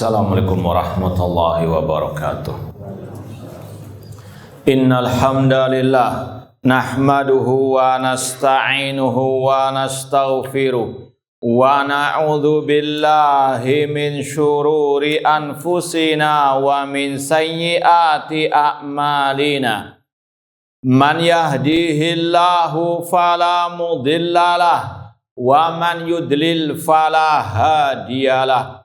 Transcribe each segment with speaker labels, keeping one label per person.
Speaker 1: Assalamualaikum warahmatullahi wabarakatuh. Innal hamdalillah nahmaduhu wa nasta'inuhu wa nastaghfiruh wa na'udzu billahi min syururi anfusina wa min sayyiati a'malina. Man yahdihillahu fala mudhillalah wa man yudlil fala hadiyalah.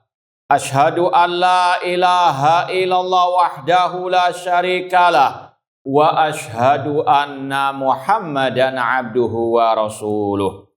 Speaker 1: Ashhadu an la ilaha illallah wahdahu la syarikalah wa ashhadu anna Muhammadan abduhu wa rasuluh.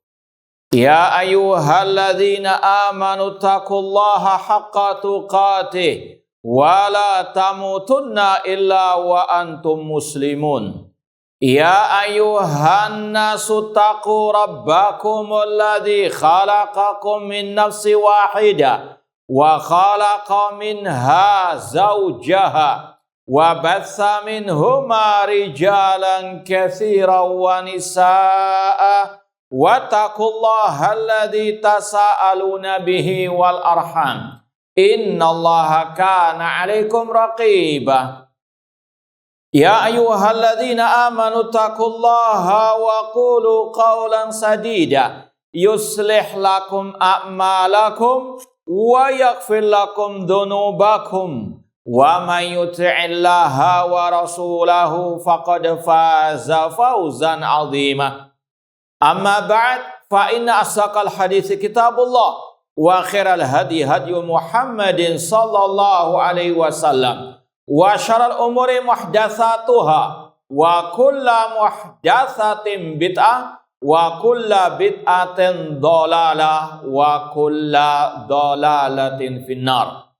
Speaker 1: Ya ayyuhalladzina amanu taqullaha haqqa tuqatih wa la tamutunna illa wa antum muslimun. Ya ayyuhan nasu taqu rabbakum alladzi khalaqakum min nafsin wahidah wa khalaqa minha zawjaha wa batha minhuma rijalan katsiran wa nisaa'a wattaqullaha alladzi tasaaluna bihi wal arham innallaha kana 'alaikum raqiba. Ya ayyuhalladzina amanu taqullaha wa qulu qawlan sadida yuslih lakum a'malakum wa yaghfir lakum dhunubakum wa may yuti'illaha wa rasulahu faqad faza fawzan 'azima. Amma ba'd, fa inna asdaqal hadits kitabullah wa khairal hadi hadyu Muhammadin sallallahu alaihi wasallam wa syarrul umuri muhdatsatuha wa kullu muhdatsatin bid'ah wa kulla bid'atin dhalalah wa kulla dhalalatin finnar.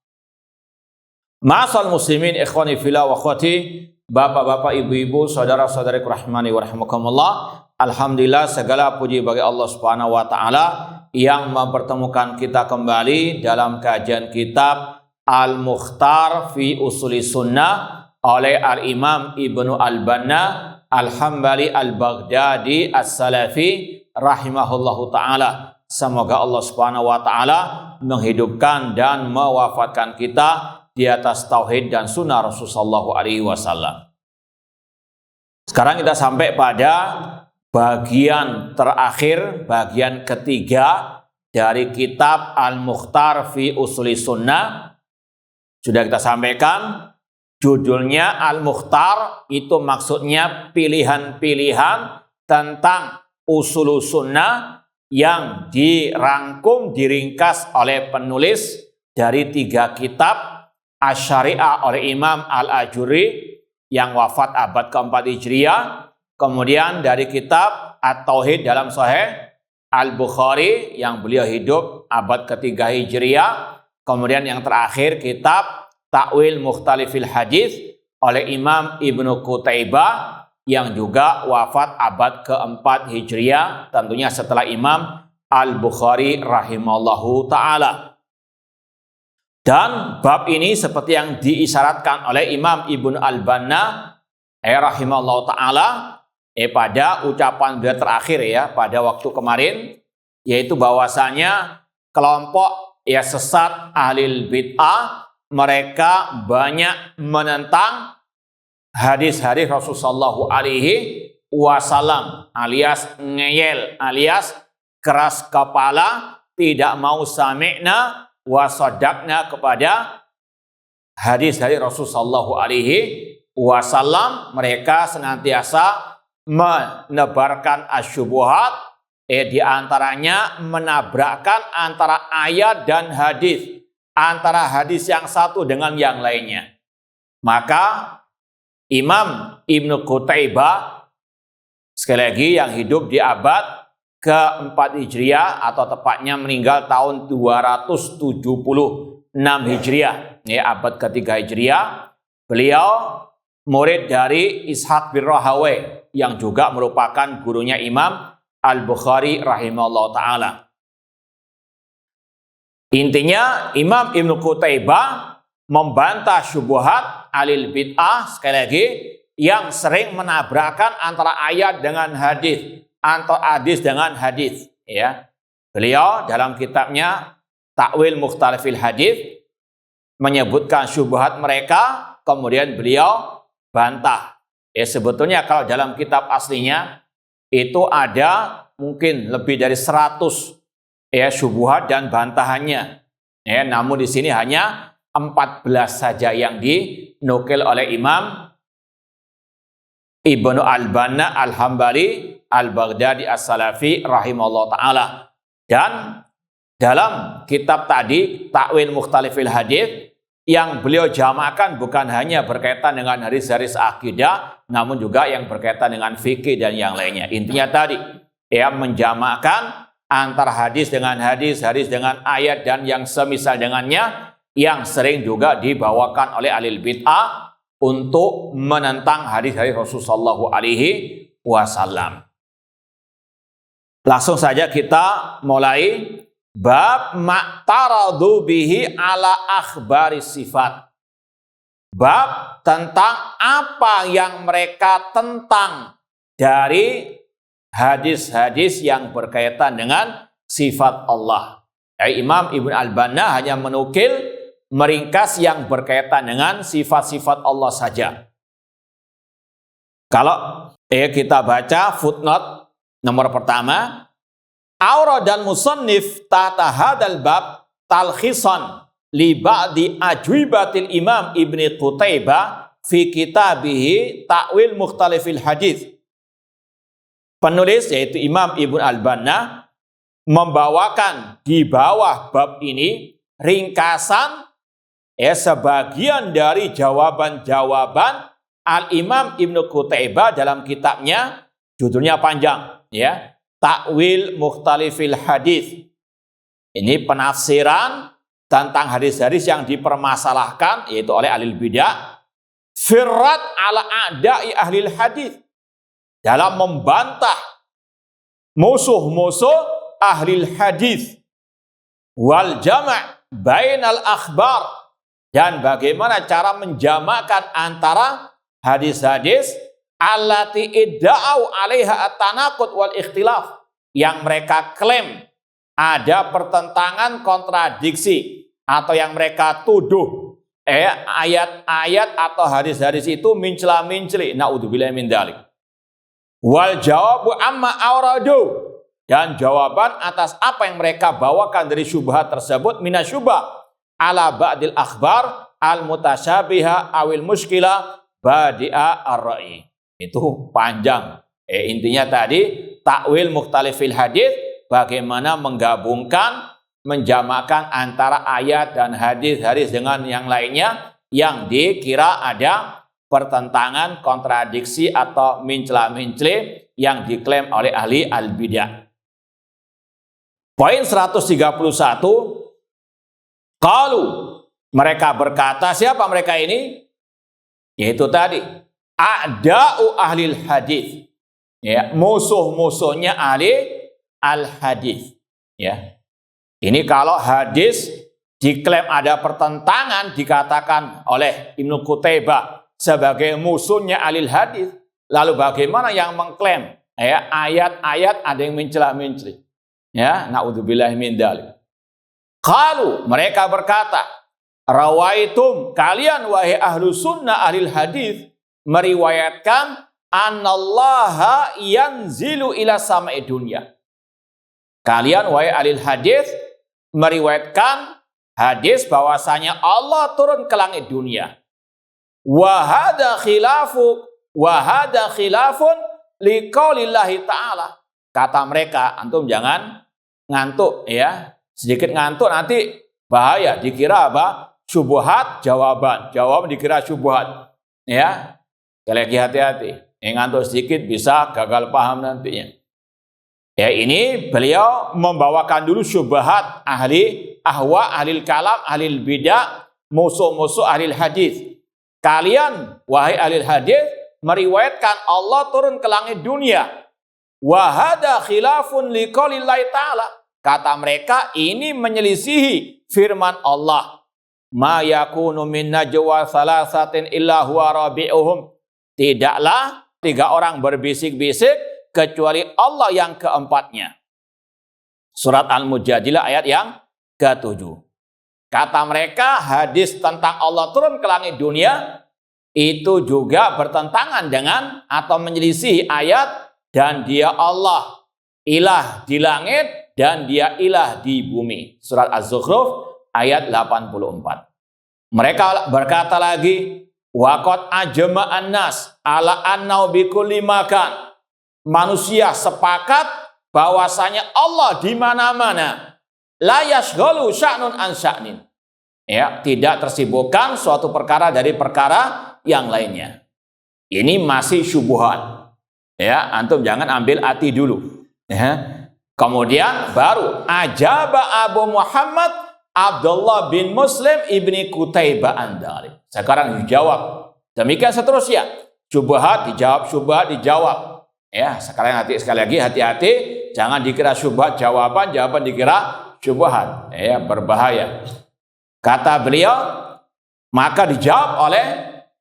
Speaker 1: Ma'asal muslimin ikhwani fillah wa akhwati, bapak-bapak, ibu-ibu, saudara-saudariku rahmani wa rahimakumullah. Alhamdulillah, segala puji bagi Allah Subhanahu wa taala yang mempertemukan kita kembali dalam kajian kitab Al-Mukhtar fi Usuli Sunnah oleh Al-Imam Ibnu Al-Banna Al-Hambali Al-Baghdadi As-Salafi rahimahullahu ta'ala. Semoga Allah subhanahu wa ta'ala menghidupkan dan mewafatkan kita di atas tauhid dan sunnah Rasulullah SAW. Sekarang kita sampai pada bagian terakhir, bagian ketiga dari kitab Al-Mukhtar fi Usuli Sunnah. Sudah kita sampaikan, judulnya Al-Mukhtar, itu maksudnya pilihan-pilihan tentang usul sunnah yang dirangkum, diringkas oleh penulis dari 3 kitab Asy-Syari'ah oleh Imam Al-Ajurri yang wafat abad ke-4 Hijriah, kemudian dari kitab At-Tauhid dalam Sahih Al-Bukhari yang beliau hidup abad ke-3 Hijriah, kemudian yang terakhir kitab Ta'wil Mukhtalifil Hadis oleh Imam Ibnu Qutaibah yang juga wafat abad ke-4 Hijriah, tentunya setelah Imam Al-Bukhari rahimallahu ta'ala. Dan bab ini seperti yang diisyaratkan oleh Imam Ibnu Al-Banna rahimallahu ta'ala pada ucapan beliau terakhir pada waktu kemarin, yaitu bahwasanya kelompok sesat ahlil bid'ah, mereka banyak menentang hadis-hadis Rasulullah SAW, alias ngeyel, alias keras kepala, tidak mau sami'na wa sadaqna kepada hadis-hadis Rasulullah SAW. Mereka senantiasa menebarkan asyubuhat, di antaranya menabrakkan antara ayat dan hadis, antara hadis yang satu dengan yang lainnya. Maka Imam Ibnu Qutaibah, sekali lagi, yang hidup di abad ke-4 Hijriah atau tepatnya meninggal tahun 276 Hijriah, abad ke-3 Hijriah. Beliau murid dari Ishaq bin Rahawai yang juga merupakan gurunya Imam Al-Bukhari rahimahullah ta'ala. Intinya Imam Ibnu Qutaibah membantah syubhat alil bid'ah, sekali lagi, yang sering menabrakkan antara ayat dengan hadis, antara hadis dengan hadis. Beliau dalam kitabnya Ta'wil Mukhtalifil Hadis menyebutkan syubhat mereka, kemudian beliau bantah. Sebetulnya kalau dalam kitab aslinya itu ada mungkin lebih dari 100 syubhat dan bantahannya. Namun di sini hanya 14 saja yang dinukil oleh Imam Ibnu Al-Banna Al-Hambali Al-Baghdadi As-Salafi rahimahullah ta'ala. Dan dalam kitab tadi, Ta'wil Mukhtalifil Hadits, yang beliau jamakan bukan hanya berkaitan dengan hadis-hadis akidah, namun juga yang berkaitan dengan fikih dan yang lainnya. Intinya tadi, menjamakan antara hadis dengan hadis, hadis dengan ayat, dan yang semisal dengannya, yang sering juga dibawakan oleh ahli bid'ah untuk menentang hadis-hadis Rasulullah SAW. Langsung saja kita mulai bab ma'taradu bihi ala akhbari sifat. Bab tentang apa yang mereka tentang dari hadis-hadis yang berkaitan dengan sifat Allah. Imam Ibn Al-Banna hanya menukil meringkas yang berkaitan dengan sifat-sifat Allah saja. Kalau kita baca footnote nomor pertama, Aura dan musannif tahta hadal bab talkhisan li ba'di ajwibatil Imam Ibnu Qutaibah fi kitabihi Ta'wil Mukhtalifil Hadits. Penulis yaitu Imam Ibnu Al-Banna membawakan di bawah bab ini ringkasan sebagian dari jawaban-jawaban Al-Imam Ibnu Qutaibah dalam kitabnya, judulnya panjang, Ta'wil Mukhtalifil Hadits. Ini penafsiran tentang hadis-hadis yang dipermasalahkan, yaitu oleh ahli bidah, firrat ala a'da'i ahli hadits, dalam membantah musuh-musuh ahli hadits, wal jama' bainal akhbar, dan bagaimana cara menjamakkan antara hadis-hadis allati idda'au 'alaiha at-tanaqud wal ikhtilaf, yang mereka klaim ada pertentangan, kontradiksi, atau yang mereka tuduh ayat-ayat atau hadis-hadis itu mincela-minceli, naudzubillahi min dzalik. Wal jawabu amma auradu, dan jawaban atas apa yang mereka bawakan dari syubhat tersebut, minasyubah ala ba'dil akhbar al-mutasyabiha awil muskilah badi'a ar-ra'i. Itu panjang. Intinya tadi, Ta'wil Mukhtalifil Hadits, bagaimana menggabungkan, menjamakkan antara ayat dan hadis-hadis dengan yang lainnya yang dikira ada pertentangan, kontradiksi, atau mincela-minceli yang diklaim oleh ahli al-bidah. Poin 131, qalu, mereka berkata, siapa mereka ini? Yaitu tadi, a'da'u ahlil hadis, musuh-musuhnya ahli al-hadis. Ini kalau hadis diklaim ada pertentangan, dikatakan oleh Ibnu Qutaibah sebagai musuhnya ahli hadis, lalu bagaimana yang mengklaim ayat-ayat ada yang mencela-mencela? Naudzubillahi min dzalik. Qalu, mereka berkata, rawaitum, kalian wahai ahlu sunnah ahlil hadis meriwayatkan anallaha yanzilu ila sama'i dunya. Kalian wahai ahlil hadis meriwayatkan hadis bahwasanya Allah turun ke langit dunia. Wa hadza khilafun liqaulillahi ta'ala. Kata mereka, antum jangan ngantuk sedikit ngantuk nanti bahaya, dikira apa? Syubhat jawaban dikira syubhat. Sekali hati-hati. Ngantuk sedikit bisa gagal paham nantinya. Ini beliau membawakan dulu syubhat ahli ahwa, ahli kalam, ahli bidah, musuh-musuh ahli hadis. Kalian wahai ahli hadis meriwayatkan Allah turun ke langit dunia. Wa hadza khilafun liqaulillahi ta'ala. Kata mereka, ini menyelisihi firman Allah. Ma yakunu min najwa salasatin illa huwa rabi'uhum. Tidaklah 3 orang berbisik-bisik kecuali Allah yang keempatnya. Surat Al-Mujadilah ayat yang ke-7. Kata mereka hadis tentang Allah turun ke langit dunia itu juga bertentangan dengan atau menyelisih ayat dan dia Allah ilah di langit dan dia ilah di bumi. Surat Az-Zukhruf ayat 84. Mereka berkata lagi, waqad ajma'an nas ala annau bikulli makan. Manusia sepakat bahwasanya Allah di mana-mana. La yashghalu sya'nun an sya'nin. Ya, tidak tersibukkan suatu perkara dari perkara yang lainnya. Ini masih syubhat. Ya, antum jangan ambil hati dulu. Ya. Kemudian baru ajaba Abu Muhammad Abdullah bin Muslim ibni Qutaibah Andari. Sekarang dijawab. Demikian seterusnya. Syubhat dijawab, syubhat dijawab. Ya, sekarang sekali lagi hati-hati, jangan dikira syubhat jawaban dikira syubhat, ya, berbahaya. Kata beliau, maka dijawab oleh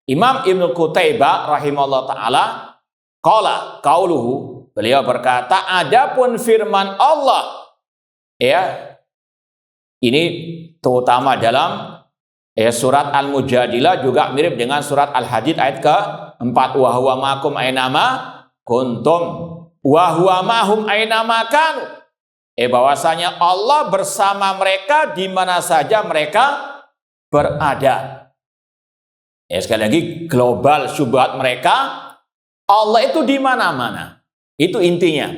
Speaker 1: Imam Ibnu Qutaibah rahimahullah taala, qala qauluhu, beliau berkata, adapun firman Allah, ya, ini terutama dalam surat Al-Mujadilah juga mirip dengan surat Al-Hadid ayat ke-4, wa huwa ma'akum ainama kuntum wa huwa ma'hum ainama kanu. Bahwasanya Allah bersama mereka di mana saja mereka berada. Sekali lagi global syubhat mereka, Allah itu di mana-mana. Itu intinya.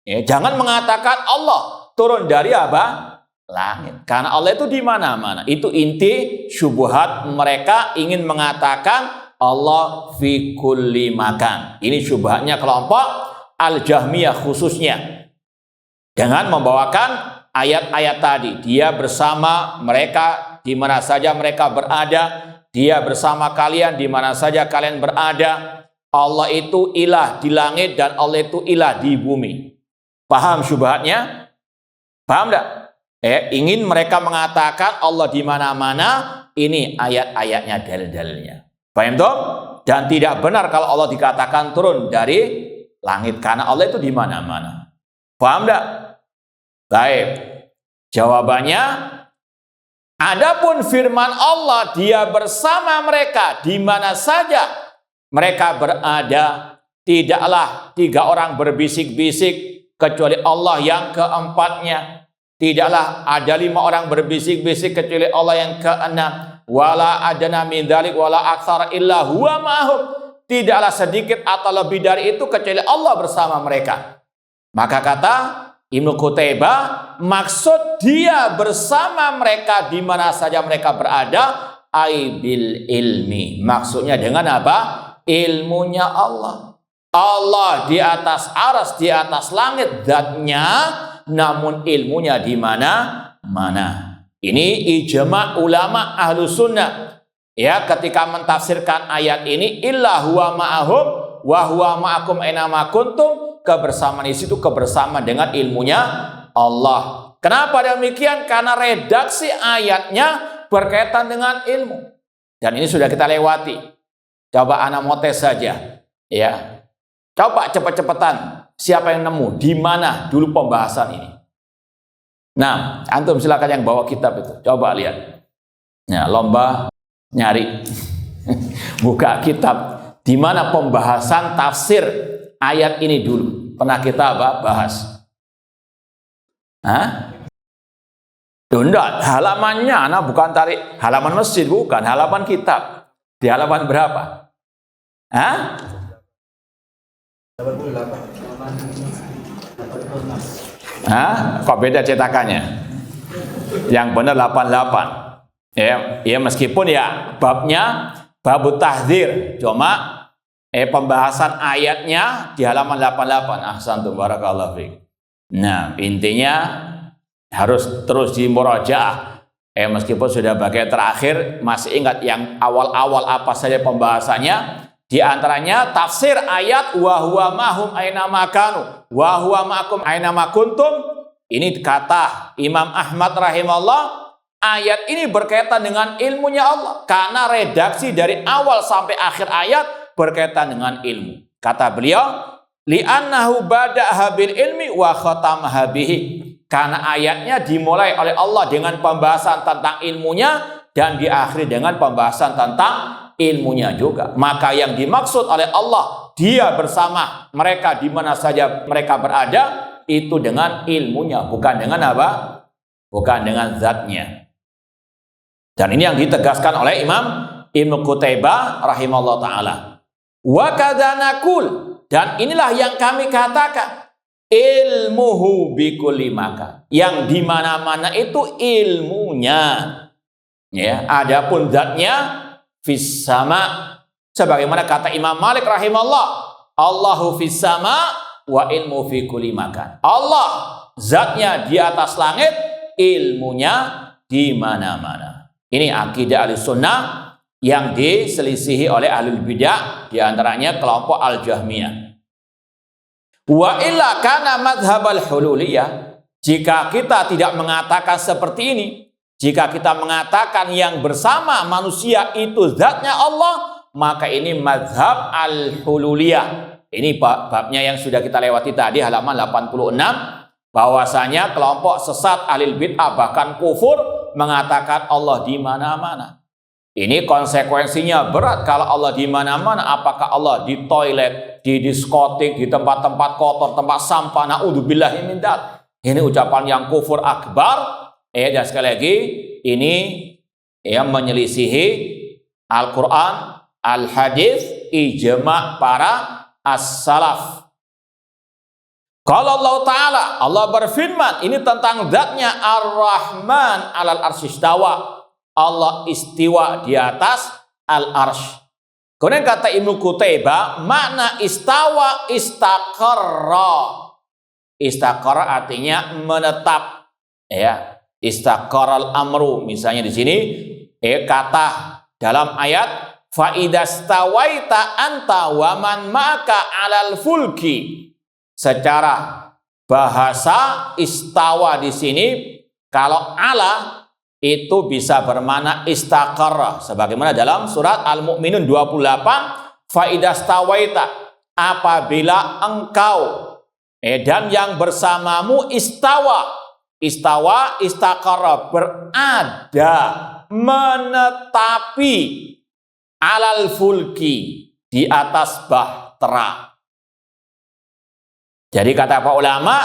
Speaker 1: Jangan mengatakan Allah turun dari apa? Langit. Karena Allah itu di mana-mana. Itu inti syubhat mereka, ingin mengatakan Allah fi kulli makan. Ini syubhatnya kelompok Al-Jahmiyah khususnya. Dengan membawakan ayat-ayat tadi, dia bersama mereka di mana saja mereka berada, dia bersama kalian di mana saja kalian berada. Allah itu ilah di langit dan Allah itu ilah di bumi. Paham syubhatnya? Paham enggak? Ingin mereka mengatakan Allah di mana-mana, ini ayat-ayatnya, dalil-dalilnya. Paham toh? Dan tidak benar kalau Allah dikatakan turun dari langit, karena Allah itu di mana-mana. Paham enggak? Baik, jawabannya, adapun firman Allah, dia bersama mereka di mana saja mereka berada, tidaklah tiga orang berbisik-bisik kecuali Allah yang keempatnya, tidaklah ada 5 orang berbisik-bisik kecuali Allah yang keenam, wala adna min dzalik wala aktsara illa huwa ma'hum, tidaklah sedikit atau lebih dari itu kecuali Allah bersama mereka. Maka kata Ibnu Qutaibah, maksud dia bersama mereka di mana saja mereka berada, aibil ilmi. Maksudnya dengan apa? Ilmunya Allah. Allah di atas aras, di atas langit zatnya, namun ilmunya di mana-mana. Ini ijma ulama ahlu sunnah. Ya, ketika mentafsirkan ayat ini, illa huwa ma'ahum wa huwa ma'akum ainama kuntum, kebersamaan di situ kebersamaan dengan ilmunya Allah. Kenapa demikian? Karena redaksi ayatnya berkaitan dengan ilmu. Dan ini sudah kita lewati. Coba anak motes saja, ya. Coba cepet-cepetan. Siapa yang nemu? Di mana dulu pembahasan ini? Nah, antum silakan yang bawa kitab itu. Coba lihat. Ya, lomba nyari. Buka kitab. Di mana pembahasan tafsir ayat ini dulu pernah kita bahas? Hah? Enggak, halamannya anak bukan tarik halaman masjid, bukan, halaman kitab. Di halaman berapa? Hah? Hah? Kok beda cetakannya? Yang benar 88. Ya meskipun ya babnya babut tahdzir, cuma pembahasan ayatnya di halaman 88. Ahsantum barakallahu fiik. Nah, intinya harus terus dimurajaah. Meskipun sudah bagian terakhir, masih ingat yang awal-awal apa saja pembahasannya? Di antaranya tafsir ayat wa huwa ma'hum aina makanu wa huwa ma'akum aina kuntum. Ini kata Imam Ahmad rahimahullah, ayat ini berkaitan dengan ilmunya Allah karena redaksi dari awal sampai akhir ayat berkaitan dengan ilmu. Kata beliau, li'annahu bada'aha bil ilmi wa khatamaha bihi. karena ayatnya dimulai oleh Allah dengan pembahasan tentang ilmunya dan diakhiri dengan pembahasan tentang ilmunya juga. Maka yang dimaksud oleh Allah, dia bersama mereka di mana saja mereka berada, itu dengan ilmunya, bukan dengan apa? Bukan dengan zatnya. Dan ini yang ditegaskan oleh Imam Ibnu Qutaibah rahimahullah ta'ala. Wa kadhanakul, dan inilah yang kami katakan, ilmuhu bikulli makan, yang di mana-mana itu ilmunya. Ya, adapun zatnya fis sama, sebagaimana kata Imam Malik rahimahullah, Allahu fis sama wa ilmu fi kulli makan. Allah zatnya di atas langit, ilmunya di mana-mana. Ini akidah Ahlussunnah yang diselisihi oleh ahlul bidah, di antaranya kelompok Al-Jahmiyah. Wa illa kana madhhabal hululiyah. Jika kita tidak mengatakan seperti ini, jika kita mengatakan yang bersama manusia itu zatnya Allah, maka ini madhab al-hululiyah. Ini babnya yang sudah kita lewati tadi, halaman 86, bahwasanya kelompok sesat ahlul bid'ah bahkan kufur mengatakan Allah di mana-mana. Ini konsekuensinya berat. Kalau Allah di mana-mana, apakah Allah di toilet, di diskotik, di tempat-tempat kotor, tempat sampah? Na'udzubillahi min dzalik. Ini ucapan yang kufur akbar. Dan sekali lagi, ini yang menyelisihi Al-Quran, Al-Hadis, ijma' para as-salaf. Kalau Allah Ta'ala, Allah berfirman, ini tentang zatnya Ar-Rahman alal arsy istawa. Allah istiwa di atas al-arsy. Kemudian kata Ibnu Qutaibah, makna istawa istaqarra. Istaqarra artinya menetap. Ya, istaqarral amru. Misalnya di sini, kata dalam ayat, fa idastawaita anta wa man ma'aka alal fulki. Secara bahasa istawa di sini, kalau ala itu bisa bermakna istaqarra, sebagaimana dalam surat Al-Mu'minun 28, fa idastawaita, apabila engkau dan yang bersamamu istawa. Istawa, istaqarra, berada, menetapi, alal fulki, di atas bahtera. Jadi kata para ulama,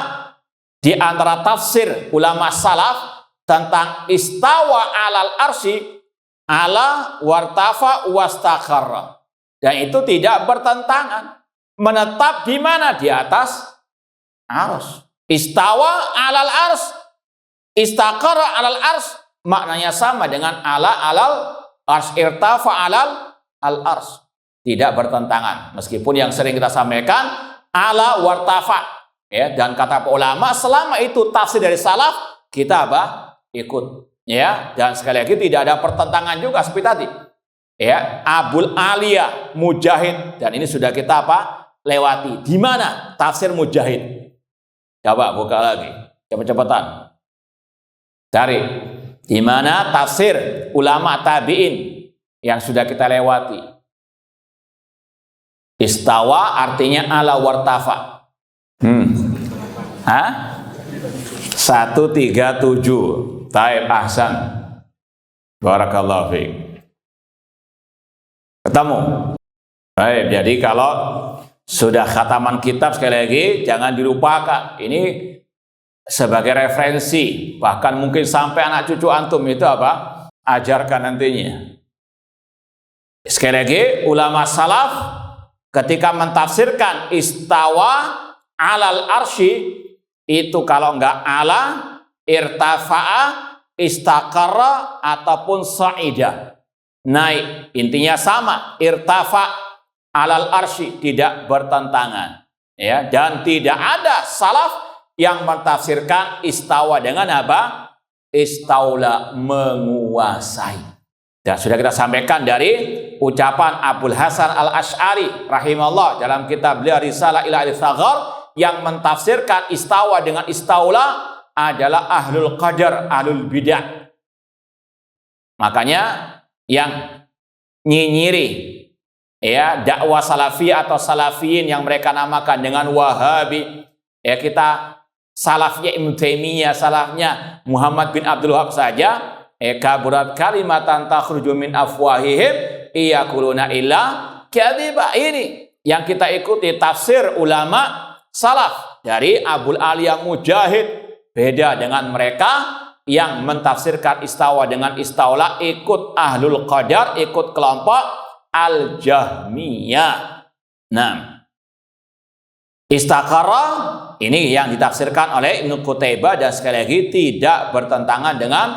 Speaker 1: di antara tafsir ulama salaf tentang istawa alal arsy, ala wartafa wastaqarra. Dan itu tidak bertentangan. Menetap di mana? Di atas arsy. Istawa alal arsy, istaqarra alal arsy, maknanya sama dengan ala alal arsy, irtafa alal al arsy. Tidak bertentangan. Meskipun yang sering kita sampaikan ala wartafa, dan kata ulama, selama itu tafsir dari salaf, kita ikut, dan sekali lagi tidak ada pertentangan juga seperti tadi, Abul Aliyah Mujahid, dan ini sudah kita lewati. Di mana tafsir Mujahid? Coba buka lagi, cepet-cepetan cari di mana tafsir ulama tabi'in yang sudah kita lewati. Istawa artinya ala wartafa. 137. Taib ahsan. Barakallahu fiik. Ketemu. Baik, jadi kalau sudah khataman kitab, sekali lagi jangan dilupakan. Ini sebagai referensi, bahkan mungkin sampai anak cucu antum itu ajarkan nantinya. Sekali lagi, ulama salaf ketika mentafsirkan istawa alal arsy, itu kalau enggak ala, irtafa'a, istaqarra, ataupun sa'ida, naik. Intinya sama, irtafa alal arsy, tidak bertentangan. Dan tidak ada salaf yang mentafsirkan istawa dengan istaula, menguasai. Dan sudah kita sampaikan dari ucapan Abul Hasan Al-Asy'ari rahimahullah dalam kitab beliau Risalah ila al-Tsaghar, yang mentafsirkan istawa dengan istaula adalah ahlul qadar, ahlul bidah. Makanya yang nyinyiri dakwah salafiyah atau salafiyin yang mereka namakan dengan Wahabi, kita salafnya Ibnu Taimiyah, salafnya Muhammad bin Abdul Wahab saja, kaburat kalimatan takhruju min afwahihim iyaquluna illa kadziba. Ini yang kita ikuti tafsir ulama salaf dari Abul Aliyah Mujahid. Beda dengan mereka yang mentafsirkan istawa dengan istaula, ikut ahlul qadar, ikut kelompok al-Jahmiyah. Nah, istaqarra ini yang ditafsirkan oleh Ibnu Qutaibah, dan sekali lagi tidak bertentangan dengan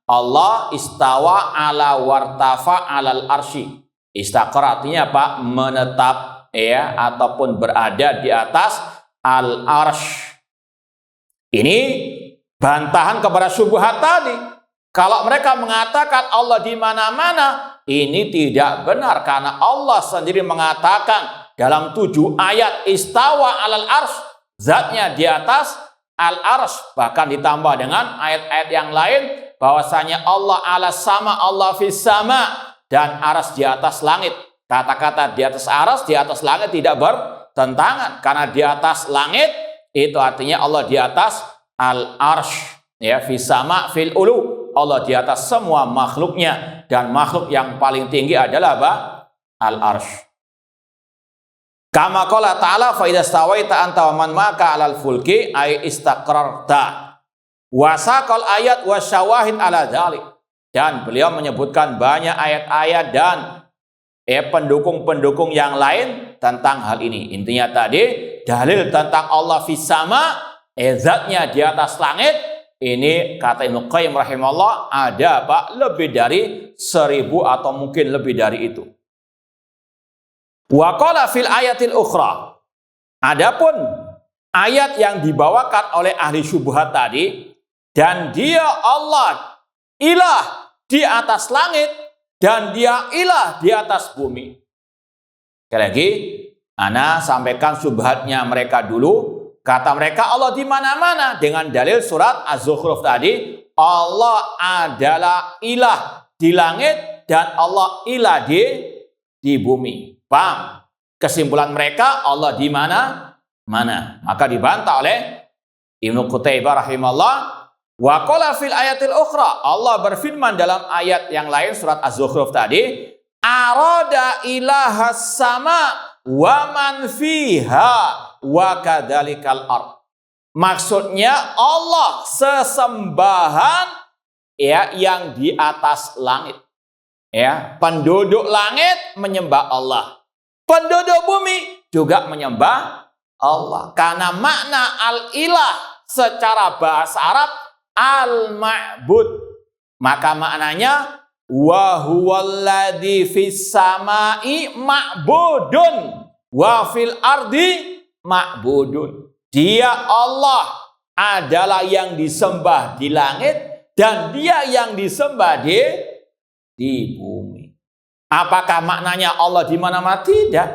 Speaker 1: Allah istawa ala wartafa alal arsy. Istaqarra artinya apa? Menetap, ya, ataupun berada di atas al-arsy. Ini bantahan kepada syubhat tadi. Kalau mereka mengatakan Allah di mana-mana, ini tidak benar, karena Allah sendiri mengatakan dalam 7 ayat istawa alal arsy, zatnya di atas al arsy. Bahkan ditambah dengan ayat-ayat yang lain bahwasanya Allah ala sama, Allah fis sama, dan arsy di atas langit. Kata-kata di atas arsy, di atas langit tidak bertentangan, karena di atas langit itu artinya Allah di atas al-arsy, ya, fis sama fil ulu, Allah di atas semua makhluknya, dan makhluk yang paling tinggi adalah apa? Al-arsy. Kama qala ta'ala fa idza stawaita anta wa man maka 'alal fulki ay istaqrarta. Wa saqal ayat wa syawahid ala dzalik. Dan beliau menyebutkan banyak ayat-ayat dan pendukung-pendukung yang lain tentang hal ini. Intinya tadi dalil tentang Allah fis sama, zatnya di atas langit. Ini kata Ibnu Qayyim rahimahullah ada apa? Lebih dari 1000 atau mungkin lebih dari itu. Wa qala fil ayatil ukhra. Adapun ayat yang dibawakan oleh ahli syubhat tadi, dan dia Allah ilah di atas langit dan dia ilah di atas bumi. Sekali lagi, ana sampaikan syubhatnya mereka dulu. Kata mereka Allah di mana-mana dengan dalil surat Az-Zukhruf tadi, Allah adalah ilah di langit dan Allah ilah di bumi. Paham? Kesimpulan mereka Allah di mana-mana. Maka dibantah oleh Ibnu Qutaibah rahimahullah. Wa qala fil ayatil ukhra, Allah berfirman dalam ayat yang lain surat Az-Zukhruf tadi, arada ilahas sama wa man fiha wa kadzalikal ard. Maksudnya Allah sesembahan, ya, yang di atas langit. Ya, penduduk langit menyembah Allah. Penduduk bumi juga menyembah Allah. Karena makna al-ilah secara bahasa Arab al-ma'bud. Maka maknanya wa huwallazi fis samai ma'budun wa fil ardi ma'budun. Dia Allah adalah yang disembah di langit dan dia yang disembah di bumi. Apakah maknanya Allah di mana-mana? Tidak.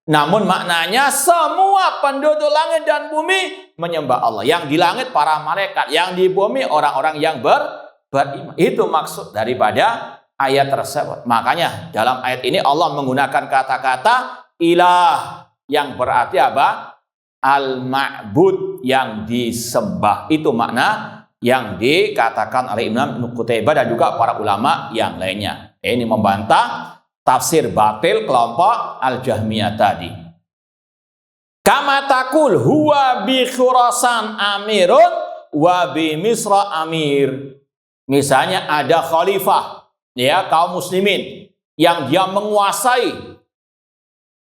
Speaker 1: Namun maknanya semua penduduk langit dan bumi menyembah Allah. Yang di langit para malaikat, yang di bumi orang-orang yang beriman. Itu maksud daripada ayat tersebut. Makanya dalam ayat ini Allah menggunakan kata-kata ilah yang berarti apa? Al-ma'bud, yang disembah. Itu makna yang dikatakan oleh Imam Ibnu Qutaibah dan juga para ulama yang lainnya. Ini membantah tafsir batil kelompok Al-Jahmiyah tadi. Kama takul huwa bi Khurasan amirun wa bi Misra amir. Misalnya ada khalifah, ya, kaum muslimin yang dia menguasai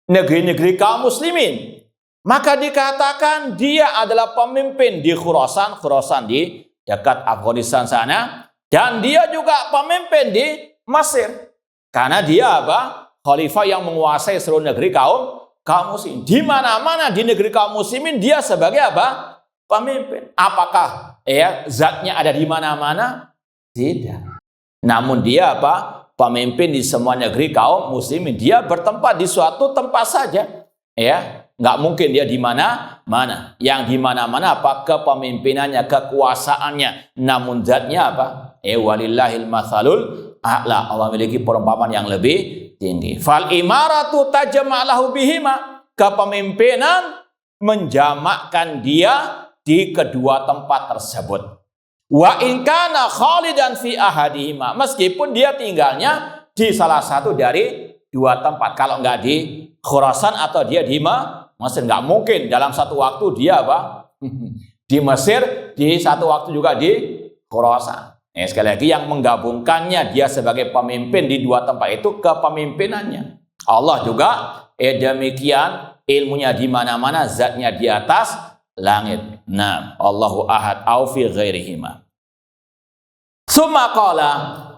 Speaker 1: negeri-negeri kaum muslimin, maka dikatakan dia adalah pemimpin di Khurasan. Khurasan di dekat Afghanistan sana, dan dia juga pemimpin di Mesir. Karena dia apa? Khalifah yang menguasai seluruh negeri kaum muslimin. Di mana-mana di negeri kaum muslimin dia sebagai apa? Pemimpin. Apakah zatnya ada di mana-mana? Tidak. Namun dia apa? Pemimpin di semua negeri kaum muslimin. Dia bertempat di suatu tempat saja. Ya, nggak mungkin dia di mana-mana. Yang di mana-mana apa? Kepemimpinannya, kekuasaannya. Namun zatnya apa? Walillahil matsalul a'la. Allah memiliki perumpamaan yang lebih tinggi. Fal imaratu tajma'lahu bihima. Kepemimpinan menjamakkan dia di kedua tempat tersebut. Wa in kana khalidan fi ahadihima, meskipun dia tinggalnya di salah satu dari dua tempat. Kalau nggak di Khurasan atau dia di Mesir, nggak mungkin dalam satu waktu dia apa? Di Mesir, di satu waktu juga di Khurasan. Sekali lagi yang menggabungkannya dia sebagai pemimpin di dua tempat itu kepemimpinannya. Allah juga demikian, ilmunya di mana-mana, zatnya di atas langit. Nah, Allahu ahad au fi ghairihima. Summa qala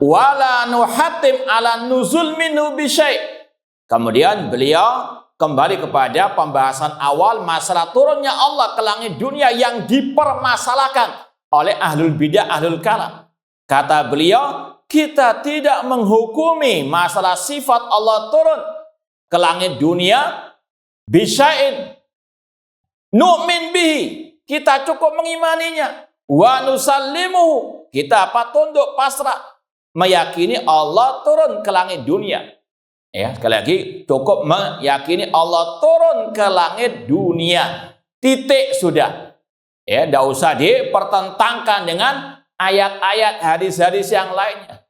Speaker 1: wala nuhatim ala nuzul minhu bi syai'. Kemudian beliau kembali kepada pembahasan awal masalah turunnya Allah ke langit dunia yang dipermasalahkan oleh ahlul bidah, ahlul kalam. Kata beliau, kita tidak menghukumi masalah sifat Allah turun ke langit dunia bisya'in nu'min bihi, kita cukup mengimaninya, wa nusallimuhu, kita tunduk pasrah meyakini Allah turun ke langit dunia. Ya, sekali lagi cukup meyakini Allah turun ke langit dunia. Titik sudah. Ya, tidak usah dipertentangkan dengan ayat-ayat, hadis-hadis yang lainnya.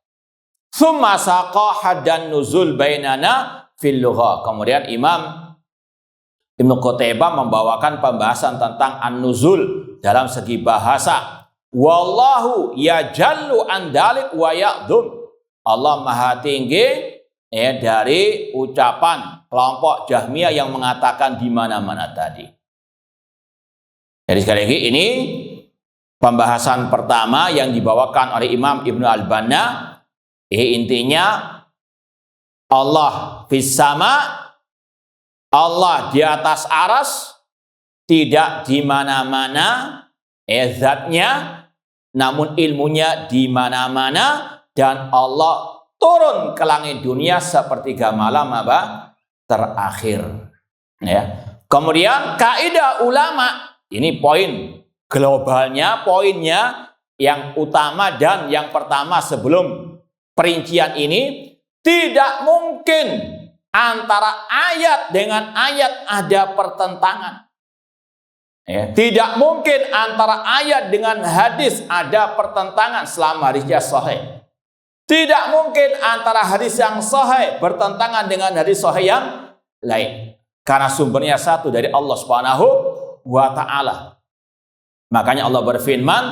Speaker 1: Tsumma saqa haddan nuzul bainana fil lugha. Kemudian Imam Ibnu Qutaibah membawakan pembahasan tentang an-nuzul dalam segi bahasa. Wallahu yajallu an dalik wa ya'dhum. Allah Maha tinggi dari ucapan kelompok Jahmiyah yang mengatakan di mana-mana tadi. Jadi sekali lagi ini pembahasan pertama yang dibawakan oleh Imam Ibnu Al-Banna. Intinya Allah fis sama, Allah di atas aras, tidak di mana-mana zatnya, namun ilmunya di mana-mana, dan Allah turun ke langit dunia sepertiga malam terakhir. Ya. Kemudian kaidah ulama, ini poin globalnya, poinnya yang utama dan yang pertama sebelum perincian ini, tidak mungkin antara ayat dengan ayat ada pertentangan. Ya, tidak mungkin antara ayat dengan hadis ada pertentangan selama hadisnya sahih. Tidak mungkin antara hadis yang sahih bertentangan dengan hadis sahih yang lain. Karena sumbernya satu dari Allah Subhanahu wa Ta'ala. Makanya Allah berfirman,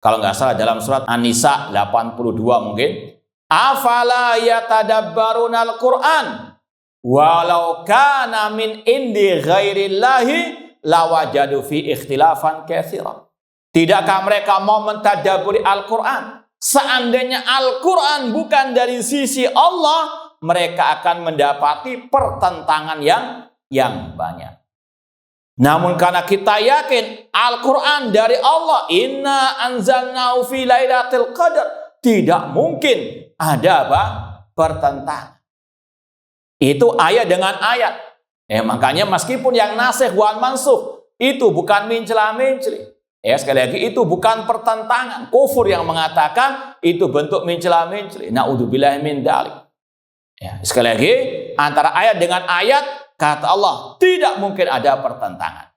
Speaker 1: kalau nggak salah dalam surat An-Nisa 82 mungkin, afala yatadabbarunal Qur'an walau kana min indi ghairillahi lawajadu fi ikhtilafan katsiran. Tidakkah mereka mau mentadabburi Al-Qur'an? Seandainya Al-Qur'an bukan dari sisi Allah, mereka akan mendapati pertentangan yang banyak. Namun karena kita yakin Al-Quran dari Allah, inna anzalnahu fi lailatul qadar, tidak mungkin ada pertentangan. Itu ayat dengan ayat. Makanya meskipun yang nasikh wal mansukh itu bukan mencela-menceli. Sekali lagi itu bukan pertentangan. Kufur yang mengatakan itu bentuk mencela-menceli. Na'udzubillahi min dzalik. Sekali lagi antara ayat dengan ayat, kata Allah, tidak mungkin ada pertentangan.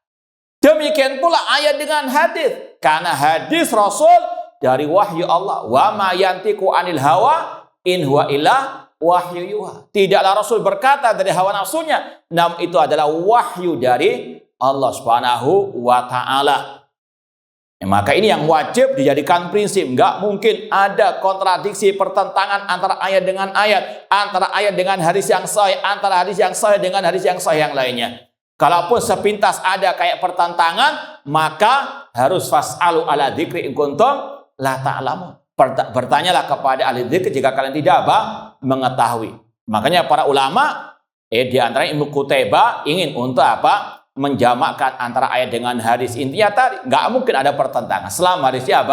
Speaker 1: Demikian pula ayat dengan hadis. Karena hadis Rasul dari wahyu Allah. Wa ma yantiqu anil hawa in huwa illa wahyu yuha. Tidaklah Rasul berkata dari hawa nafsunya, namun itu adalah wahyu dari Allah Subhanahu wa Ta'ala. Maka ini yang wajib dijadikan prinsip. Enggak mungkin ada kontradiksi, pertentangan antara ayat dengan ayat, antara ayat dengan hadis yang sahih, antara hadis yang sahih dengan hadis yang sahih yang lainnya. Kalaupun sepintas ada kayak pertentangan, maka harus fas'alu ala dzikri in kuntum la ta'lamun. Bertanyalah kepada ahli dzikir jika kalian tidak mengetahui. Makanya para ulama di antara Ibnu Qutaibah ingin untuk menjamakkan antara ayat dengan hadis. Intinya tadi nggak mungkin ada pertentangan selama hadisnya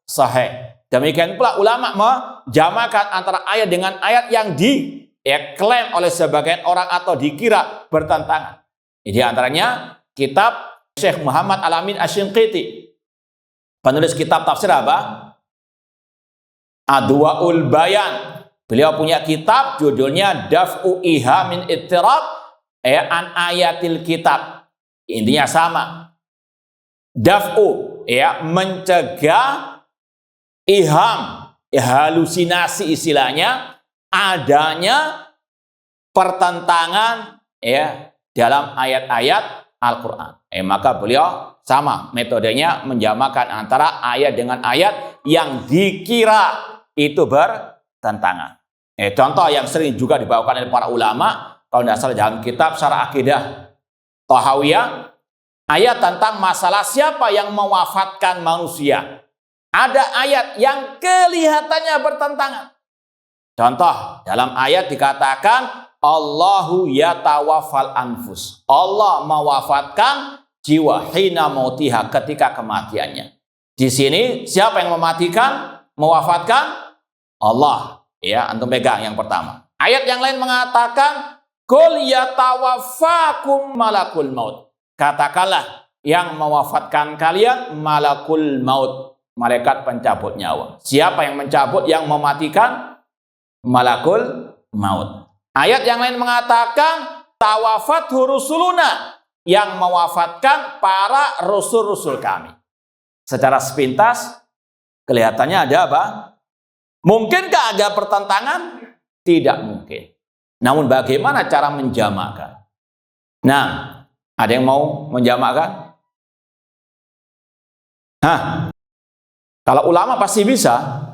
Speaker 1: sahih. Demikian pula ulama menjamakkan antara ayat dengan ayat yang diklaim oleh sebagian orang atau dikira bertentangan. Di antaranya kitab Syekh Muhammad Al-Amin Asy-Shinqiti, penulis kitab tafsir Adwaul Bayan. Beliau punya kitab judulnya Daf'u Ihamin Ittirab an Ayatil Kitab. Intinya sama. daf'u, ya, mencegah iham, halusinasi istilahnya, adanya pertentangan, ya, dalam ayat-ayat Al-Quran. Maka beliau sama metodenya, menjamakan antara ayat dengan ayat yang dikira itu bertentangan. Contoh yang sering juga dibawakan oleh para ulama, kalau tidak salah dalam kitab Syarah Aqidah Thahawiyah, ayat tentang masalah siapa yang mewafatkan manusia. Ada ayat yang kelihatannya bertentangan. Contoh, dalam ayat dikatakan Allahu yatawaffal anfus. Allah mewafatkan jiwa hina mautiha, ketika kematiannya. Di sini siapa yang mematikan, mewafatkan? Allah. Ya, antum pegang yang pertama. Ayat yang lain mengatakan qul yatawaffakum malakul maut. Katakanlah yang mewafatkan kalian malakul maut, malaikat pencabut nyawa. Siapa yang mencabut, yang mematikan? Malakul maut. Ayat yang lain mengatakan tawafathu rusuluna, yang mewafatkan para rasul-rasul kami. Secara sepintas kelihatannya ada apa? Mungkinkah ada pertentangan? Tidak mungkin. Namun bagaimana cara menjamakan? Nah, ada yang mau menjamakan? Hah? Kalau ulama pasti bisa.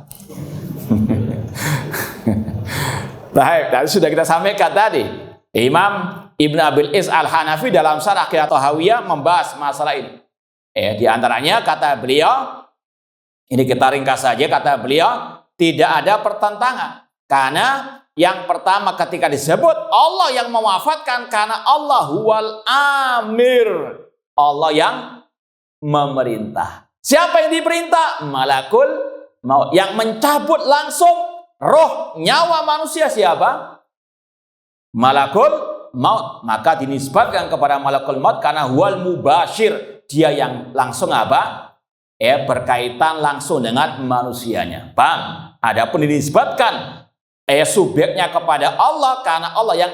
Speaker 1: Baik, tadi sudah kita sampaikan tadi. Imam Ibn Abil Is Al-Hanafi dalam Syarah Aqidah Thahawiyah membahas masalah ini. Di antaranya kata beliau, ini kita ringkas saja, kata beliau, tidak ada pertentangan. Karena yang pertama ketika disebut Allah yang mewafatkan, karena Allah huwal amir. Allah yang memerintah. Siapa yang diperintah? Malakul maut. Yang mencabut langsung roh, nyawa manusia siapa? Malakul maut. Maka dinisbatkan kepada malakul maut karena huwal mubashir. Dia yang langsung apa? Berkaitan langsung dengan manusianya. Paham? Adapun dinisbatkan subjeknya kepada Allah karena Allah yang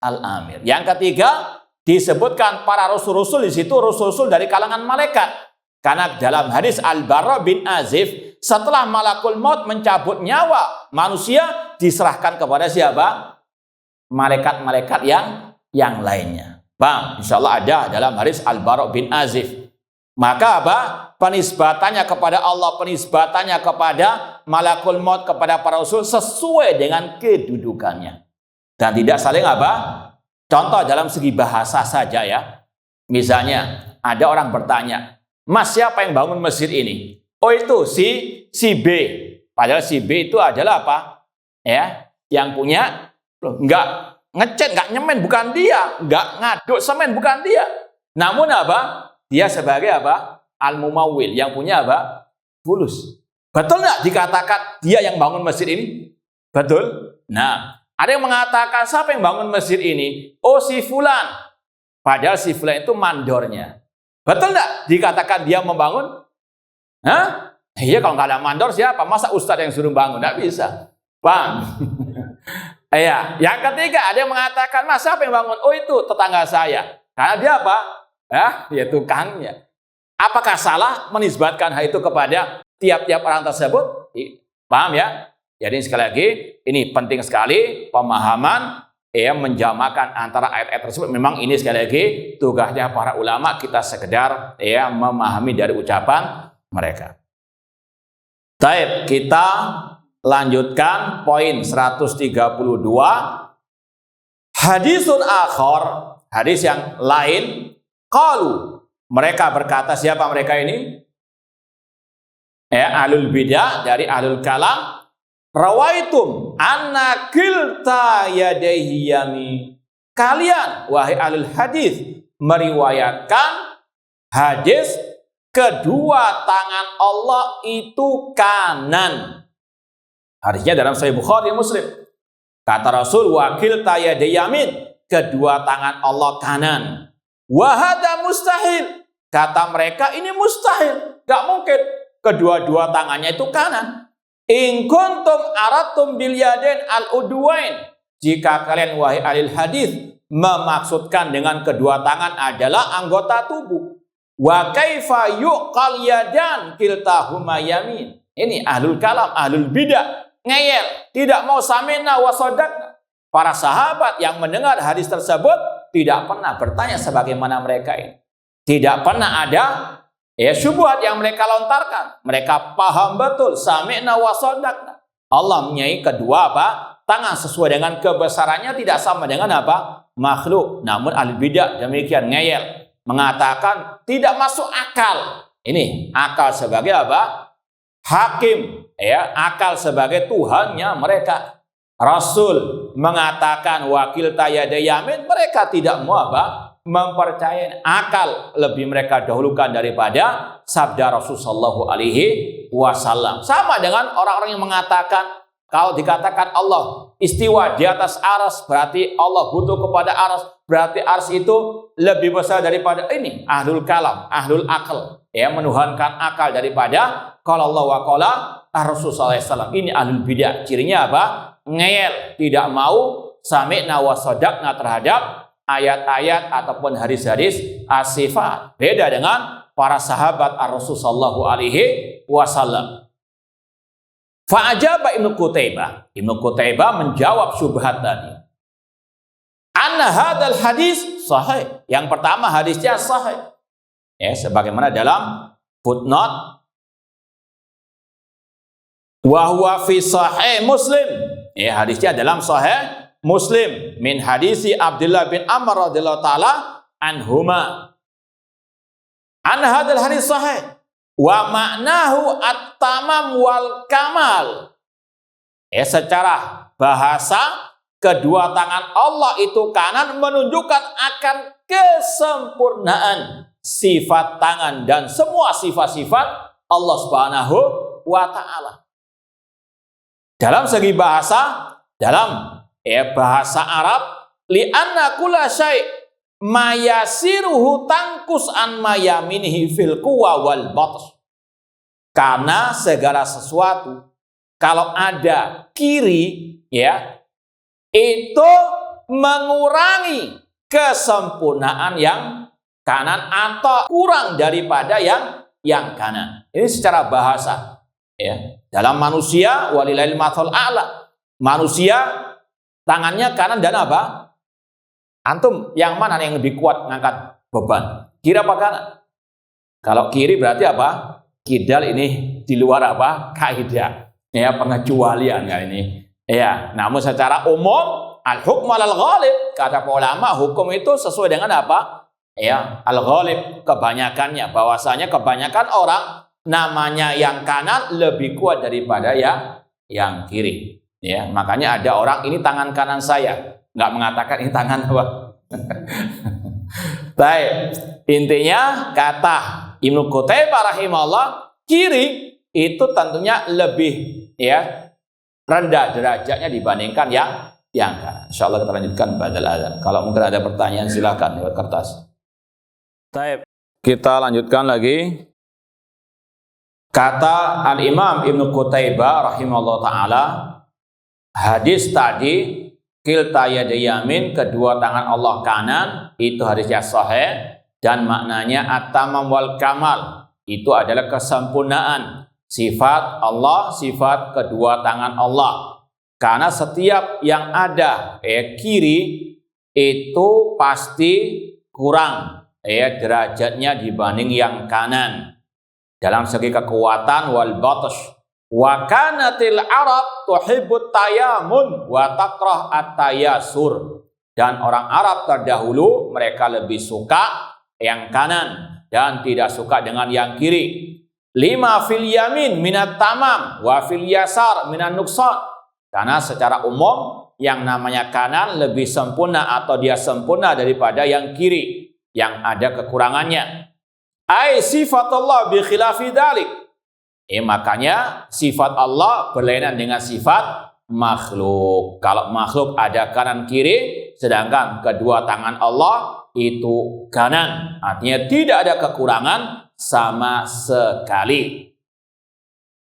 Speaker 1: al-amir. Yang ketiga, disebutkan para rasul-rasul, di situ rasul-rasul dari kalangan malaikat. Karena dalam hadis Al-Bara bin Azib, setelah malakul maut mencabut nyawa manusia, diserahkan kepada siapa? Malaikat-malaikat yang lainnya. Bang, insya Allah ada dalam hadis Al-Bara bin Azib. Maka apa? Penisbatannya kepada Allah, penisbatannya kepada malakul maut, kepada para rasul sesuai dengan kedudukannya. Dan tidak saling apa? Contoh dalam segi bahasa saja ya. Misalnya ada orang bertanya, Mas, siapa yang bangun masjid ini? Oh, itu si B. Padahal si B itu adalah apa? Yang punya enggak ngecat, enggak nyemen, bukan dia. Enggak ngaduk semen, bukan dia. Namun apa? Dia sebagai apa? Al-Mumawwil, yang punya apa? Fulus. Betul enggak dikatakan dia yang bangun masjid ini? Betul? Nah, ada yang mengatakan siapa yang bangun masjid ini? Oh, si fulan. Padahal si fulan itu mandornya. Betul enggak dikatakan dia membangun? Hah? Iya, kalau nggak ada mandor siapa? Masa ustadz yang suruh bangun? Nggak bisa. Paham? Iya. Yang ketiga, ada yang mengatakan, Mas, siapa yang bangun? Oh, itu tetangga saya. Karena dia apa? Ya tukangnya. Apakah salah menisbatkan hal itu kepada tiap-tiap orang tersebut? Paham ya? Jadi sekali lagi, ini penting sekali pemahaman menjamakan antara ayat-ayat tersebut. Memang ini sekali lagi tugasnya para ulama, kita sekedar memahami dari ucapan mereka. Baik, kita lanjutkan poin 132. Hadisun akhar, hadis yang lain. Qalu, mereka berkata, siapa mereka ini? Ahlul bidah, dari ahlul kalam. Rawaitum anna kilta yadayhi yami. Kalian, wahai ahlul hadis, meriwayatkan hadis kedua tangan Allah itu kanan. Hadisnya dalam Sahih Bukhari Muslim. Kata Rasul, wakil tayadai yamin, kedua tangan Allah kanan. Wahada mustahil. Kata mereka, ini mustahil, gak mungkin kedua-dua tangannya itu kanan. In kuntum aratum bil yadain al-udwain. Jika kalian wahai ahli hadis memaksudkan dengan kedua tangan adalah anggota tubuh. Wa kaifa yuqal yadan kiltahuma yamin. Ini ahlul kalam, ahlul bidah, ngeyel, tidak mau sami'na wa sadaqna. Para sahabat yang mendengar hadis tersebut tidak pernah bertanya sebagaimana mereka ini. Tidak pernah ada syubhat yang mereka lontarkan. Mereka paham betul sami'na wa sadaqna. Allah mempunyai kedua tangan sesuai dengan kebesarannya, tidak sama dengan makhluk. Namun ahli bidah demikian ngeyel, mengatakan tidak masuk akal. Ini akal sebagai hakim, akal sebagai Tuhannya mereka. Rasul mengatakan wakil tayada yamin, mereka tidak mau mempercayai. Akal lebih mereka dahulukan daripada sabda Rasul sallallahu alaihi wasallam. Sama dengan orang-orang yang mengatakan kalau dikatakan Allah istiwa di atas arsy, berarti Allah butuh kepada arsy, berarti arsy itu lebih besar daripada ini. Ahlul kalam, ahlul akal, menuhankan akal daripada qala Allah wa qala Rasul sallallahu alaihi wasallam. Ini ahlul bidah. Cirinya ngeyel, tidak mau sami'na wa sadaqna terhadap ayat-ayat ataupun hadis-hadis as-sifat. Beda dengan para sahabat Rasul sallallahu alaihi wasallam. Fa'ajaba Ibnu Qutaibah. Ibnu Qutaibah menjawab syubhat tadi. Anna hadzal hadis sahih. Yang pertama hadisnya sahih. Sebagaimana dalam footnote wa huwa fi sahih Muslim. Hadisnya dalam sahih Muslim min hadisi Abdullah bin Amr radhiyallahu taala anhuma. An hadzal hadis sahih wa ma'nahu at-tamam wal kamal. Secara bahasa kedua tangan Allah itu kanan menunjukkan akan kesempurnaan sifat tangan dan semua sifat-sifat Allah Subhanahu wa taala. Dalam segi bahasa, dalam bahasa Arab, li'anna kulla syai' mayasiruhu tangkus an mayaminihi fil quwa wal batsh. Karena segala sesuatu kalau ada kiri itu mengurangi kesempurnaan yang kanan atau kurang daripada yang kanan. Ini secara bahasa. Dalam manusia walillahil mathalul a'la. Manusia tangannya kanan dan Antum yang mana yang lebih kuat ngangkat beban? Kiri apa kanan? Kalau kiri berarti Kidal ini di luar kaidah. Pengecualian ini. Namun secara umum al-hukmu alal ghalib, kata ulama, hukum itu sesuai dengan al-ghalib, kebanyakannya, bahwasanya kebanyakan orang namanya yang kanan lebih kuat daripada yang kiri. Makanya ada orang ini tangan kanan saya, nggak mengatakan ini tangan Baik, intinya kata Ibnu Qutaibah rahimahullah, kiri itu tentunya lebih rendah derajatnya dibandingkan yang kanan. Insyaallah kita lanjutkan ba'dal adzan. Kalau mungkin ada pertanyaan silakan lewat kertas. Baik, kita lanjutkan lagi. Kata Al-Imam Ibnu Qutaibah rahimahullah ta'ala, hadis tadi kilta yadi yamin, kedua tangan Allah kanan, itu hadisnya sahih dan maknanya at-tamam wal kamal, itu adalah kesempurnaan sifat Allah, sifat kedua tangan Allah. Karena setiap yang ada kiri itu pasti kurang derajatnya dibanding yang kanan. Dalam segi kekuatan wal batsh. Wa kanatil Arab tuhibbut tayamun wa takrah at-tayasur. Dan orang Arab terdahulu mereka lebih suka yang kanan dan tidak suka dengan yang kiri. Lima fil yamin minat tamam wa fil yasar minan nuqsan. Karena secara umum yang namanya kanan lebih sempurna atau dia sempurna daripada yang kiri yang ada kekurangannya. Ai sifat Allah bi khilafi dzalik. Makanya sifat Allah berlainan dengan sifat makhluk. Kalau makhluk ada kanan kiri, sedangkan kedua tangan Allah itu kanan. Artinya tidak ada kekurangan sama sekali.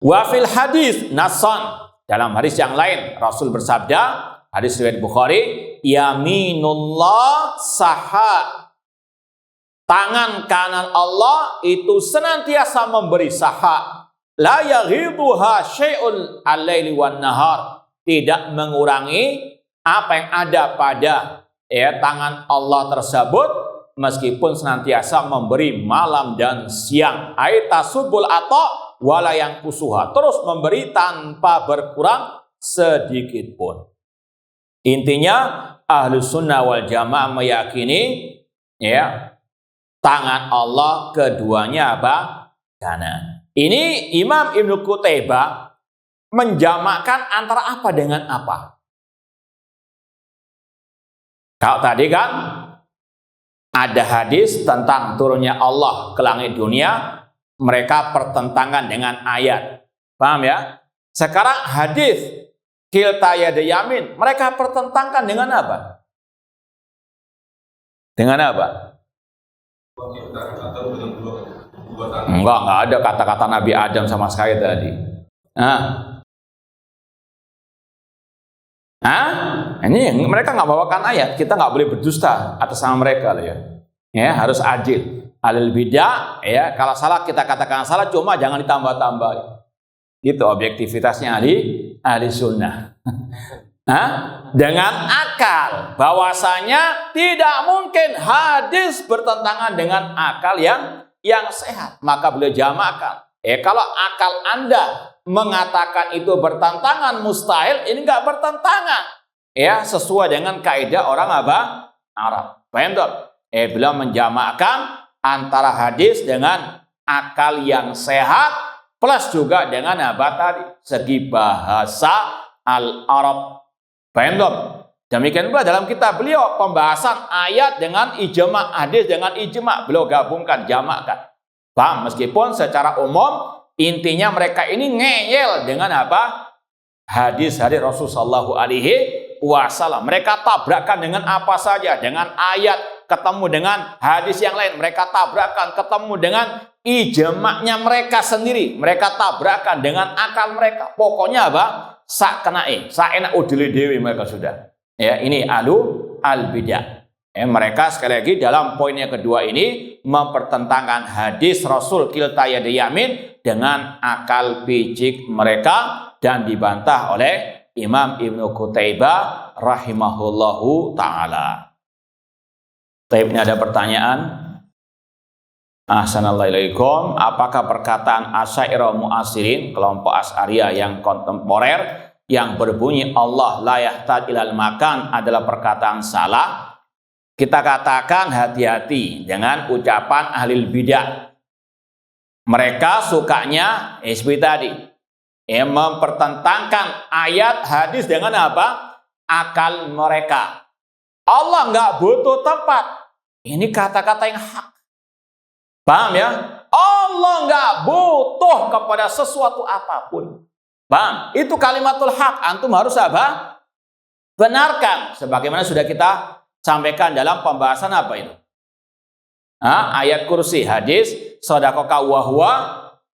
Speaker 1: Wa fil hadis nasan. Dalam hadis yang lain Rasul bersabda, hadis riwayat Bukhari, yaminullah saha. Tangan kanan Allah itu senantiasa memberi saha. La yaghidhuha syai'un al-laili wan nahar. Tidak mengurangi apa yang ada pada tangan Allah tersebut, meskipun senantiasa memberi malam dan siang. Aitasubul ata wala yang kusuha. Terus memberi tanpa berkurang sedikit pun. Intinya Ahlus Sunnah wal Jamaah meyakini tangan Allah keduanya apa? Kanan. Ini Imam Ibnu Qutaibah menjamakkan antara apa dengan apa? Kalau tadi kan ada hadis tentang turunnya Allah ke langit dunia, mereka pertentangan dengan ayat. Paham ya? Sekarang hadis kilta yada yamin, mereka pertentangkan dengan apa? Dengan apa? Enggak ada kata-kata Nabi Adam sama sekali tadi. Ini mereka nggak bawakan ayat. Kita nggak boleh berdusta atas nama mereka loh ya. Ya, harus adil. Alil bidah, ya, kalau salah kita katakan salah, cuma jangan ditambah-tambah. Itu objektivitasnya ahli sunnah. Dengan akal, bahwasanya tidak mungkin hadis bertentangan dengan akal yang sehat, maka beliau jamakkan. Kalau akal Anda mengatakan itu bertentangan, mustahil, ini nggak bertentangan. Ya, sesuai dengan kaidah orang Arab. Paham tak? Beliau menjamakkan antara hadis dengan akal yang sehat plus juga dengan apa tadi? Segi bahasa al-Arab. Paham tak? Demikian pula dalam kitab beliau pembahasan ayat dengan ijma', hadis dengan ijma', beliau gabungkan, jamakkan. Paham? Meskipun secara umum intinya mereka ini ngeyel dengan apa? Hadis-hadis Rasulullah SAW. Mereka tabrakkan dengan apa saja, dengan ayat, ketemu dengan hadis yang lain, mereka tabrakkan, ketemu dengan ijma'nya mereka sendiri, mereka tabrakkan dengan akal mereka. Pokoknya apa? Sak kenai, sak enak udili dewi mereka sudah. Ya, ini al-bidah. Mereka sekali lagi dalam poin yang kedua ini mempertentangkan hadis Rasul kilta yada yamin dengan akal picik mereka dan dibantah oleh Imam Ibnu Qutaibah rahimahullahu ta'ala. Ini ada pertanyaan. Assalamualaikum. Apakah perkataan Asy'ariyah Mu'asirin, kelompok Asy'ariyah yang kontemporer, yang berbunyi Allah la yahtad ilal makan adalah perkataan salah? Kita katakan hati-hati dengan ucapan ahli bidah. Mereka sukanya seperti tadi, mempertentangkan ayat hadis dengan apa? Akal mereka. Allah nggak butuh tempat. Ini kata-kata yang hak. Paham ya? Allah nggak butuh kepada sesuatu apapun. Paham? Itu kalimatul hak. Antum harus apa? Benarkan. Sebagaimana sudah kita sampaikan dalam pembahasan apa itu? Ayat kursi, hadis, shadaqaka wa huwa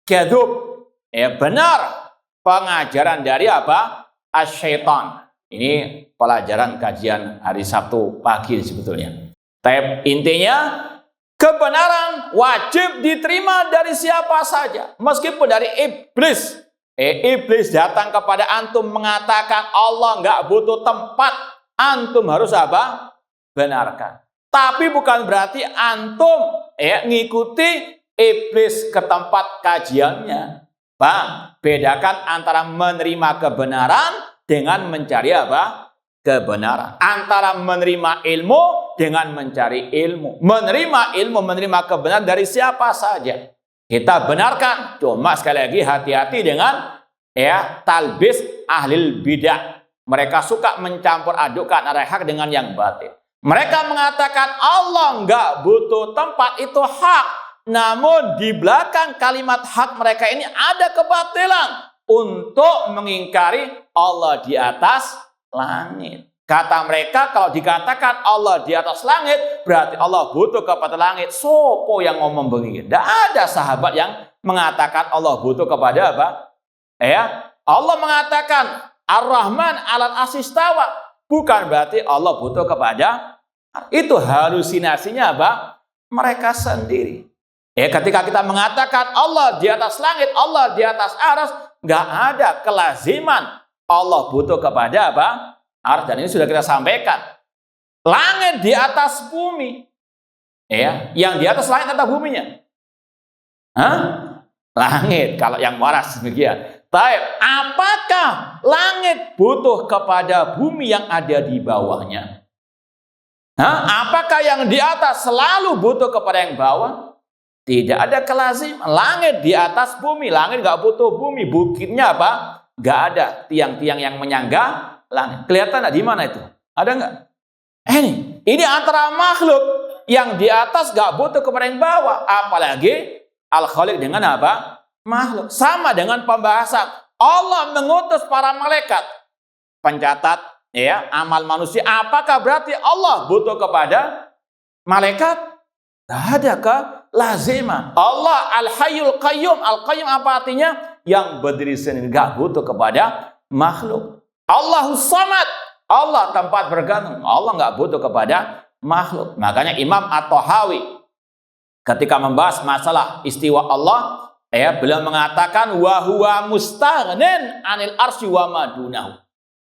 Speaker 1: kadzub. Benar pengajaran dari apa? Asyaitan. Ini pelajaran kajian hari Sabtu pagi sebetulnya. Tapi intinya kebenaran wajib diterima dari siapa saja, meskipun dari iblis. Iblis datang kepada antum mengatakan Allah nggak butuh tempat, antum harus apa? Benarkan. Tapi bukan berarti antum ngikuti iblis ke tempat kajiannya. Bang, bedakan antara menerima kebenaran dengan mencari apa? Kebenaran. Antara menerima ilmu dengan mencari ilmu. Menerima ilmu, menerima kebenaran dari siapa saja. Kita benarkan. Cuma sekali lagi hati-hati dengan talbis ahlil bidah. Mereka suka mencampur adukan antara hak dengan yang batil. Mereka mengatakan Allah nggak butuh tempat, itu hak. Namun di belakang kalimat hak mereka ini ada kebatilan untuk mengingkari Allah di atas langit. Kata mereka kalau dikatakan Allah di atas langit berarti Allah butuh kepada langit. Sopo yang ngomong begini? Tidak ada sahabat yang mengatakan Allah butuh kepada apa? Allah mengatakan Ar-Rahman 'alal arsy istawa. Bukan berarti Allah butuh kepada. Itu halusinasinya apa? mereka sendiri. Ketika kita mengatakan Allah di atas langit, Allah di atas arsy, nggak ada kelaziman Allah butuh kepada apa? Arsy. Dan ini sudah kita sampaikan. Langit di atas bumi. Yang di atas langit atau buminya? Langit. Kalau yang waras demikian. Baik, apakah langit butuh kepada bumi yang ada di bawahnya? Apakah yang di atas selalu butuh kepada yang bawah? Tidak ada kelaziman. Langit di atas bumi. Langit nggak butuh bumi. Bukitnya apa? Nggak ada tiang-tiang yang menyangga langit. Kelihatan nggak di mana itu? Ada nggak? Ini antara makhluk yang di atas nggak butuh kepada yang bawah. Apalagi Al-Khaliq dengan apa? Makhluk. Sama dengan pembahasan. Allah mengutus para malaikat pencatat amal manusia. Apakah berarti Allah butuh kepada malaikat? Tidak ada kelaziman. Allah Al-Hayyul Qayyum. Al-Qayyum apa artinya? Yang berdiri sendiri, tidak butuh kepada makhluk. Allahus Samad. Allah tempat bergantung. Allah nggak butuh kepada makhluk. Makanya Imam At-Tahawi ketika membahas masalah istiwa Allah, beliau mengatakan wa huwa mustaghnin 'anil arsy wa madunahu.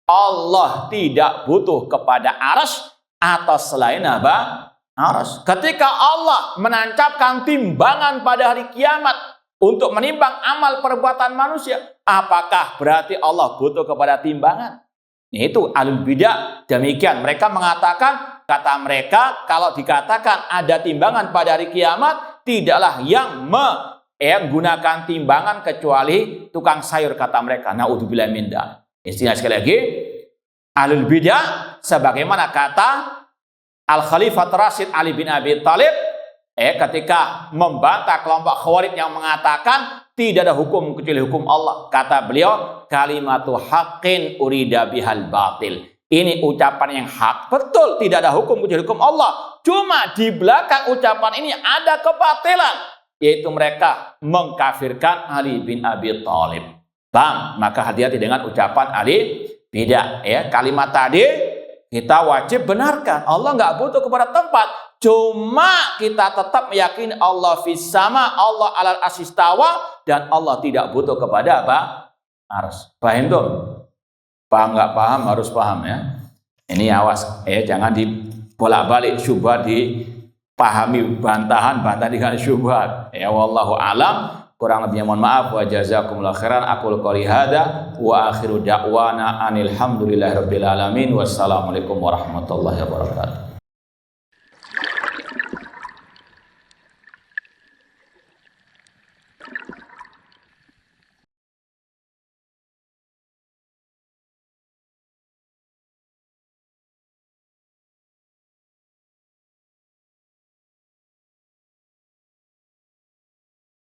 Speaker 1: Allah tidak butuh kepada arsy atau selain apa? Arsy. Ketika Allah menancapkan timbangan pada hari kiamat untuk menimbang amal perbuatan manusia, apakah berarti Allah butuh kepada timbangan? Itu ahlul bidah demikian. Mereka mengatakan, kata mereka, kalau dikatakan ada timbangan pada hari kiamat, tidaklah yang menggunakan timbangan kecuali tukang sayur, kata mereka. Naudzubillah min dzalik. Istilah sekali lagi, ahlul bidah sebagaimana kata Al-Khalifah Rasyid Ali bin Abi Thalib ketika membantah kelompok Khawarij yang mengatakan tidak ada hukum kecuali hukum Allah. Kata beliau, kalimatu haqqin urida bihal batil. Ini ucapan yang hak, betul, tidak ada hukum kecuali hukum Allah. Cuma di belakang ucapan ini ada kebatilan, yaitu mereka mengkafirkan Ali bin Abi Thalib. Bang, maka hati-hati dengan ucapan Ali bidah. Kalimat tadi kita wajib benarkan. Allah nggak butuh kepada tempat. Cuma kita tetap meyakini Allah fis sama, Allah alal arsy istawa, dan Allah tidak butuh kepada apa? Arsy. Paham tuh? Paham nggak paham? Harus paham ya. Ini awas, jangan dibolak-balik syubhat, dipahami bantahan dengan syubhat. Wallahu alam. Kurang lebihnya mohon maaf. Wa jazakumullahu khairan. Aqulu qouli hadza wa akhiru da'wana anil hamdulillahirabbil alamin. Wassalamualaikum warahmatullahi wabarakatuh.